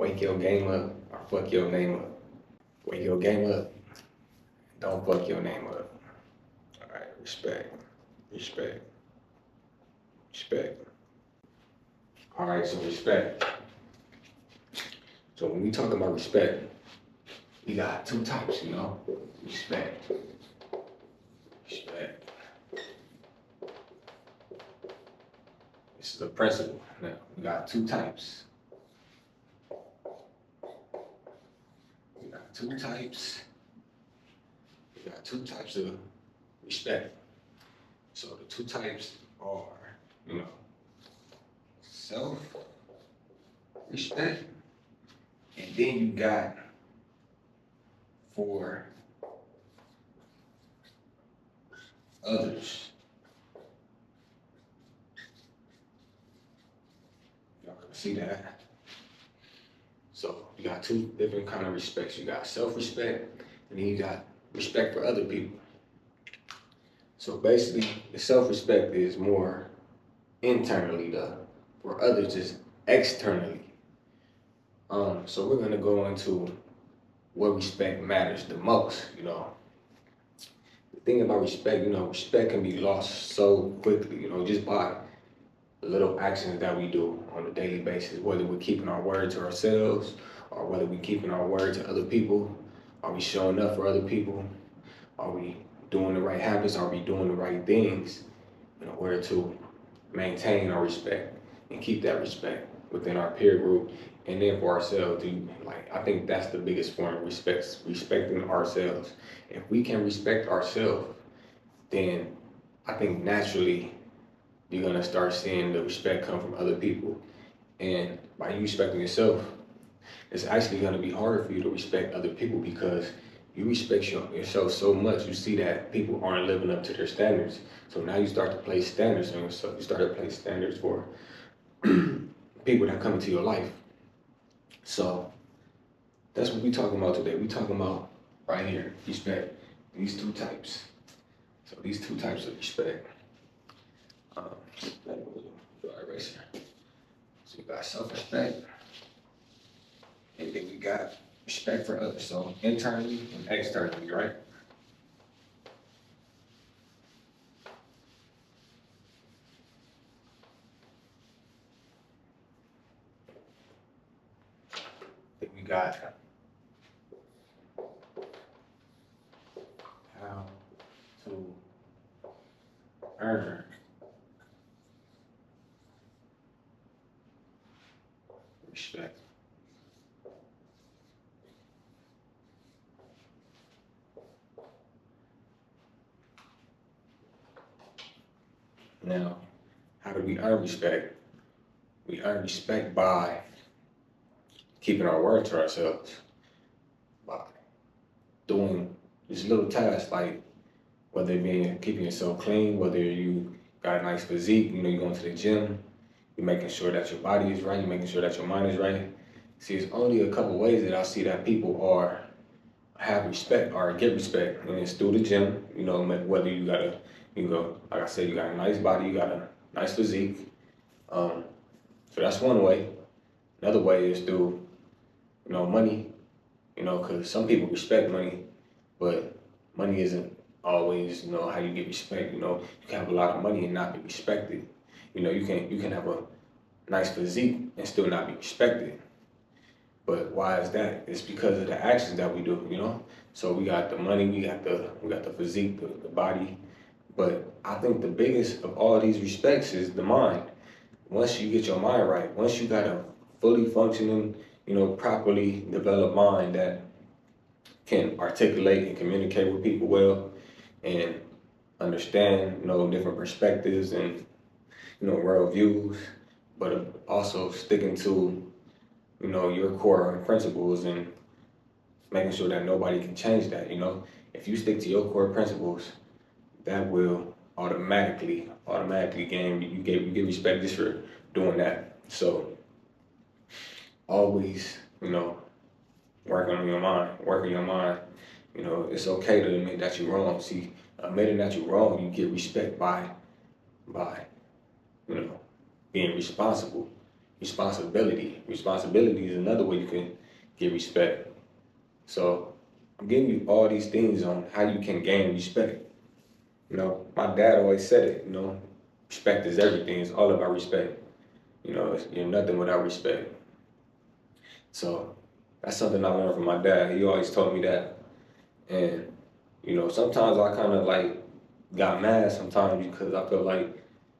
Wake your game up or fuck your name up. Wake your game up. Don't fuck your name up. All right, respect, respect, respect. All right, so respect. So when we talk about respect, we got two types, respect, respect. This is a principle. Now, we got two types. We got two types. We got two types of respect. So the two types are, self-respect, and then you got for others. Y'all can see that. So you got two different kind of respects. You got self-respect, and then you got respect for other people. So basically, the self-respect is more internally, though. For others, is externally. So we're gonna go into what respect matters the most. The thing about respect, respect can be lost so quickly. Just by the little actions that we do on a daily basis, whether we're keeping our word to ourselves or whether we're keeping our word to other people. Are we showing up for other people? Are we doing the right habits? Are we doing the right things in order to maintain our respect and keep that respect within our peer group and then for ourselves? I think that's the biggest form of respect, respecting ourselves. If we can respect ourselves, then I think naturally you're gonna start seeing the respect come from other people. And by you respecting yourself, it's actually gonna be harder for you to respect other people because you respect yourself so much, you see that people aren't living up to their standards. So now you start to place standards on yourself. You start to place standards for people that come into your life. So that's what we're talking about today. We're talking about right here, respect. These two types. So these two types of respect. Erase here. So we got self-respect, and then we got respect for others. So internally and externally, right? Then we got how to earn respect. Now, how do we earn respect? We earn respect by keeping our word to ourselves, by doing these little tasks like whether it be keeping yourself clean, whether you got a nice physique, you're going to the gym, you're making sure that your body is right, you're making sure that your mind is right. See, it's only a couple ways that I see that people have respect or get respect, and it's through the gym. Whether you go, like I said, you got a nice body, you got a nice physique. So that's one way. Another way is through, money. Because some people respect money, but money isn't always, how you get respect. You can have a lot of money and not be respected. You can have a nice physique and still not be respected. But why is that? It's because of the actions that we do. So we got the money, we got the physique, the body. But I think the biggest of all these respects is the mind. Once you get your mind right, once you got a fully functioning, properly developed mind that can articulate and communicate with people well and understand, different perspectives and, world views, but also sticking to, your core principles and making sure that nobody can change that. If you stick to your core principles, that will automatically gain, you get respect just for doing that. So always, working on your mind. It's okay to admit that you're wrong. See, admitting that you're wrong, you get respect by being responsible. responsibility. Responsibility is another way you can get respect. So I'm giving you all these things on how you can gain respect. You know, my dad always said it, you know, respect is everything. It's all about respect. You know, you're nothing without respect. So that's something I learned from my dad. He always told me that. And, you know, sometimes I kind of like got mad sometimes because I feel like,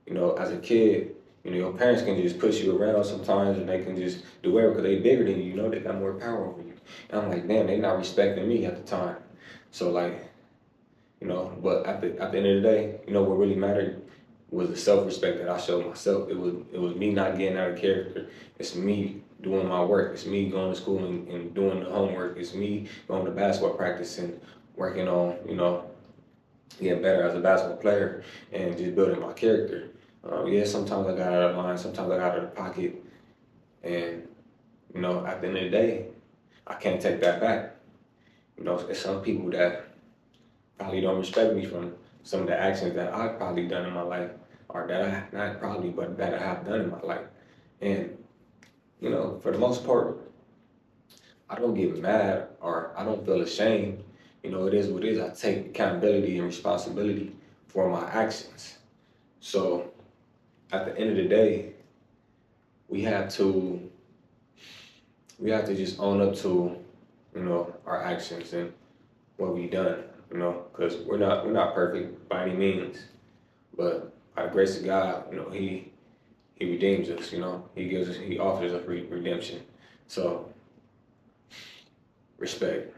you know, as a kid, you know, your parents can just push you around sometimes and they can just do whatever because they bigger than you know, they got more power over you. And I'm like, damn, they not respecting me at the time. So like, you know, but at the end of the day, you know, what really mattered was the self-respect that I showed myself. It was me not getting out of character. It's me doing my work. It's me going to school and doing the homework. It's me going to basketball practice and working on, you know, getting better as a basketball player and just building my character. Yeah, sometimes I got out of line, sometimes I got out of the pocket, and you know, at the end of the day, I can't take that back. You know, it's some people that probably don't respect me from some of the actions that I've probably done in my life, or that I not probably, but that I have done in my life. And you know, for the most part, I don't get mad or I don't feel ashamed. You know, it is what it is. I take accountability and responsibility for my actions. So at the end of the day, we have to we have to just own up to, you know, our actions and what we done, you know, because we're not perfect by any means, but by the grace of God, you know, He redeems us, you know, He offers us redemption. So respect,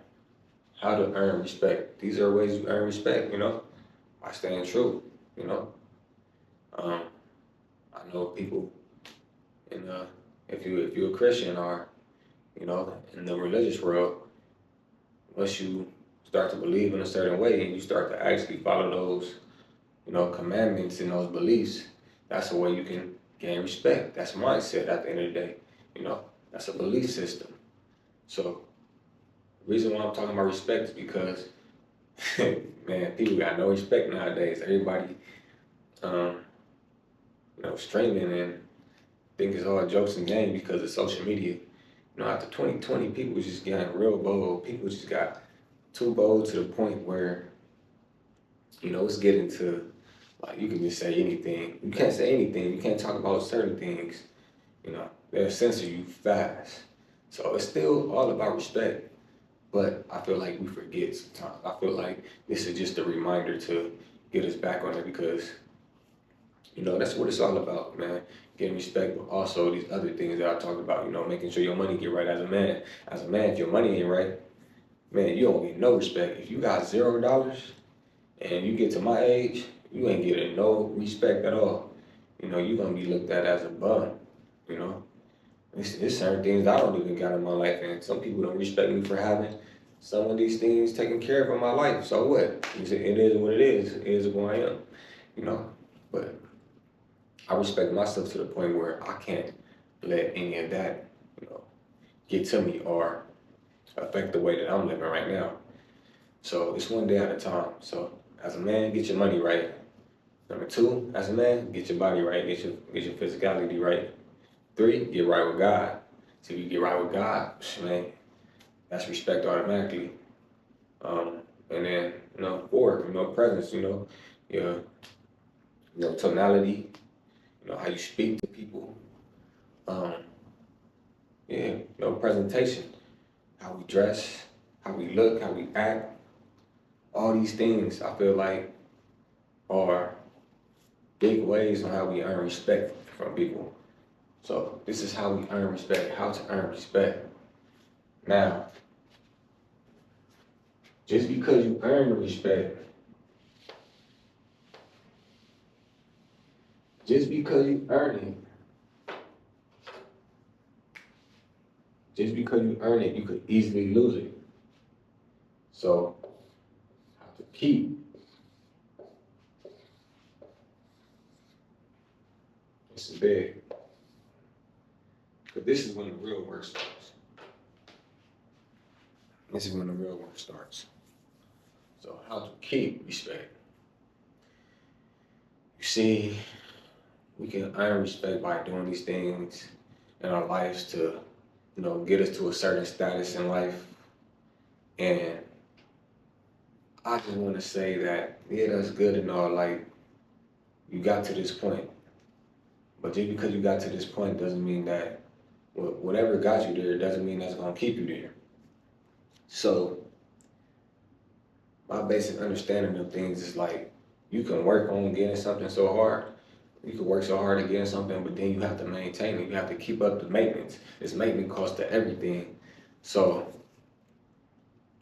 how to earn respect. These are ways you earn respect, you know, by staying true, you know. Um, I know people in if you're a Christian or you know in the religious world, once you start to believe in a certain way and you start to actually follow those, you know, commandments and those beliefs, that's a way you can gain respect. That's mindset at the end of the day. You know, that's a belief system. So the reason why I'm talking about respect is because man, people got no respect nowadays. Everybody um, you know, streaming and think it's all jokes and games because of social media. You know, after 2020, people just got real bold. People just got too bold to the point where, you know, it's getting to like you can just say anything. You can't say anything. You can't talk about certain things. You know, they'll censor you fast. So it's still all about respect. But I feel like we forget sometimes. I feel like this is just a reminder to get us back on it because, you know, that's what it's all about, man. Getting respect, but also these other things that I talked about, you know, making sure your money get right as a man. As a man, if your money ain't right, man, you don't get no respect. If you got $0 and you get to my age, you ain't getting no respect at all. You know, you're gonna be looked at as a bum, you know. It's certain things I don't even got in my life, and some people don't respect me for having some of these things taken care of in my life. So what? It is what it is. It is who I am, you know. But I respect myself to the point where I can't let any of that, you know, get to me or affect the way that I'm living right now. So it's one day at a time. So as a man, get your money right. Number two, as a man, get your body right, get your physicality right. Three, get right with God. So if you get right with God, man, that's respect automatically. And then, you know, four, you know, presence, you know, your, tonality, you know, how you speak to people. Um, yeah, you know, presentation, how we dress, how we look, how we act. All these things I feel like are big ways on how we earn respect from people. So this is how we earn respect, how to earn respect. Now, just because you earn the respect, just because you earn it, just because you earn it, you could easily lose it. So, how to keep, this is big. Because this is when the real work starts. This is when the real work starts. So, how to keep respect. You see, we can earn respect by doing these things in our lives to, get us to a certain status in life. And I just want to say that, yeah, that's good and all. Like, you got to this point, but just because you got to this point doesn't mean that whatever got you there doesn't mean that's gonna keep you there. So my basic understanding of things is like, you can work on getting something so hard. You can work so hard at getting something, but then you have to maintain it. You have to keep up the maintenance. It's maintenance cost to everything. So,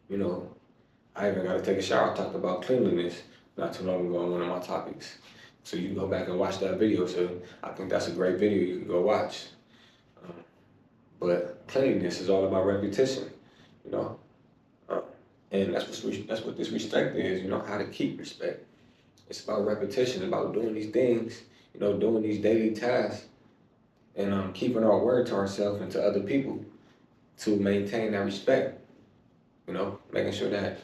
you know, I even got to take a shower. I talked about cleanliness not too long ago on one of my topics. So you can go back and watch that video. So I think that's a great video you can go watch. Um, but cleanliness is all about repetition, you know. Uh, and that's what this respect is. How to keep respect. It's about repetition, about doing these things, doing these daily tasks, and keeping our word to ourselves and to other people to maintain that respect. Making sure that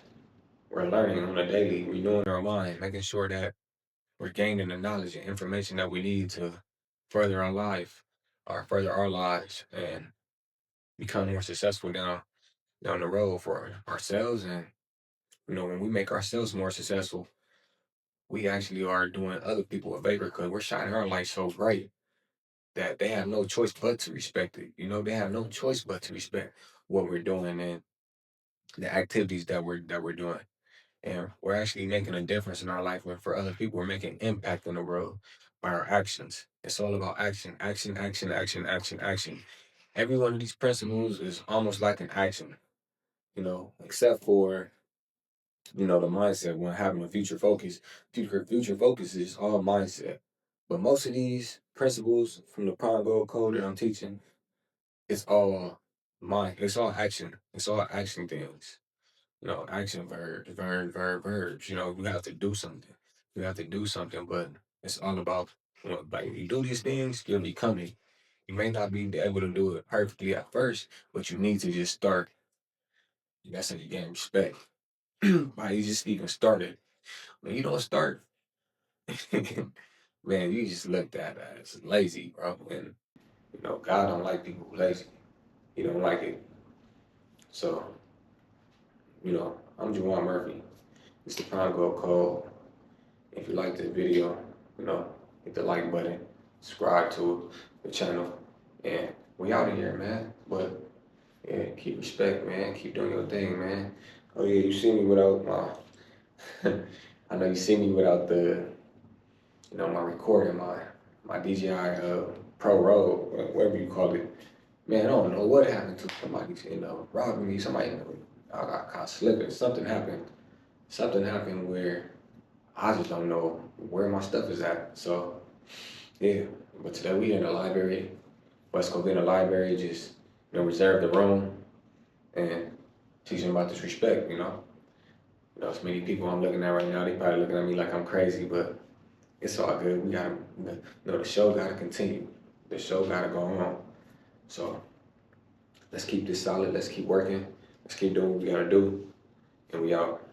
we're learning on a daily, renewing our mind, making sure that we're gaining the knowledge and information that we need to further our life or further our lives and become more successful down the road for ourselves. And when we make ourselves more successful, we actually are doing other people a favor because we're shining our light so bright that they have no choice but to respect it. They have no choice but to respect what we're doing and the activities that we're doing. And we're actually making a difference in our life. When for other people, we're making impact in the world by our actions. It's all about action, action, action, action, action, action. Every one of these principles is almost like an action, except for, the mindset when having a future focus. Future focus is all mindset. But most of these principles from the Primegold code that I'm teaching, it's all mind. It's all action. It's all action things. Action verbs, verbs. You have to do something. You have to do something, but it's all about, like, you do these things, you'll become it. You may not be able to do it perfectly at first, but you need to just start. That's how you gain respect. By you just even started. When you don't start, man, you just looked at as lazy, bro. And God don't like people who lazy. He don't like it. So, I'm Juwan Murphy. It's the Prime Gold Code. If you like this video, hit the like button, subscribe to the channel, and we out of here, man. But yeah, keep respect, man. Keep doing your thing, man. Oh yeah, you see me without my. I know you see me without the, my recording, my DJI Pro Road, whatever you call it. Man, I don't know what happened to somebody, robbing me. Somebody, I got caught slipping. Something happened. Something happened where I just don't know where my stuff is at. So, yeah. But today we in the library. Let's go get in the library, just, reserve the room and teach them about this respect, so many people I'm looking at right now, they probably looking at me like I'm crazy, but it's all good. We gotta, the show gotta continue. The show gotta go on. So let's keep this solid. Let's keep working. Let's keep doing what we gotta do. And we out.